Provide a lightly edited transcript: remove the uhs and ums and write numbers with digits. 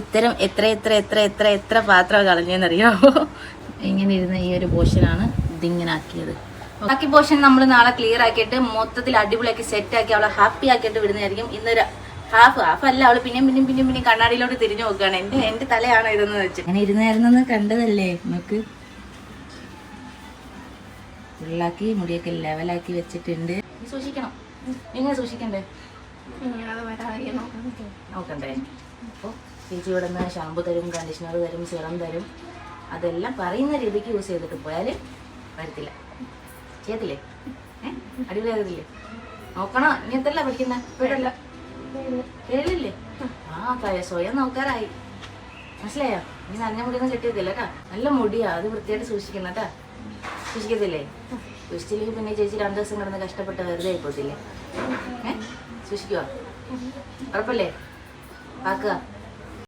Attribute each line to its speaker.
Speaker 1: ഇത്തരം എത്ര എത്ര എത്ര എത്ര എത്ര പാത്രം കളഞ്ഞെന്നറിയാമോ? ഇങ്ങനെ ഇരുന്ന ഈ ഒരു പോർഷനാണ് ഇതിങ്ങനെ ആക്കിയത്. ബാക്കി പോർഷൻ നമ്മൾ നാളെ ക്ലിയർ ആക്കിയിട്ട് മൊത്തത്തിൽ അടിപൊളിയാക്കി സെറ്റ് ആക്കി അവളെ ഹാപ്പി ആക്കിയിട്ട് വിടുന്നതായിരിക്കും. ഇന്നൊരു ഹാഫ് അല്ല, അവള് പിന്നെയും കണ്ണാടിയിലോട്ട് തിരിഞ്ഞു നോക്കുകയാണ്. എന്റെ തലയാണോ ഇതെന്ന് വെച്ച് അങ്ങനെ ഇരുന്നായിരുന്നെന്ന് കണ്ടതല്ലേ നമുക്ക്. ഫുള്ളാക്കി മുടിയൊക്കെ ലെവലാക്കി വെച്ചിട്ടുണ്ട്. സൂക്ഷിക്കണം, എങ്ങനെ സൂക്ഷിക്കണ്ടേ നോക്കണ്ടേ. അപ്പോൾ ചേച്ചി ഇവിടെ നിന്ന് ഷാമ്പു തരും, കണ്ടീഷണർ തരും, സിറം തരും. അതെല്ലാം പറയുന്ന രീതിക്ക് യൂസ് ചെയ്തിട്ട് പോയാൽ വരത്തില്ല. ചെയ്യത്തില്ലേ? അടിപൊളിയാകത്തില്ലേ? നോക്കണം. ഇങ്ങനത്തല്ല പഠിക്കുന്ന ഇപ്പോഴല്ല കേളില്ലേ? സ്വയം നോക്കാറായി. മനസ്സിലായോ? നീ നനഞ്ഞ മുടിയൊന്നും കെട്ടിയതില്ല കേട്ടാ. നല്ല മുടിയാ, അത് വൃത്തിയായിട്ട് സൂക്ഷിക്കണം കേട്ടാ. സൂക്ഷിക്കത്തില്ലേ? സൂക്ഷിച്ചില്ലെങ്കിൽ പിന്നെ ചേച്ചി 2 ദിവസം കിടന്ന് കഷ്ടപ്പെട്ട് വെറുതെ ആയിപ്പോത്തില്ലേ? സൂക്ഷിക്കുക. ഉറപ്പല്ലേ? ആക്കുക.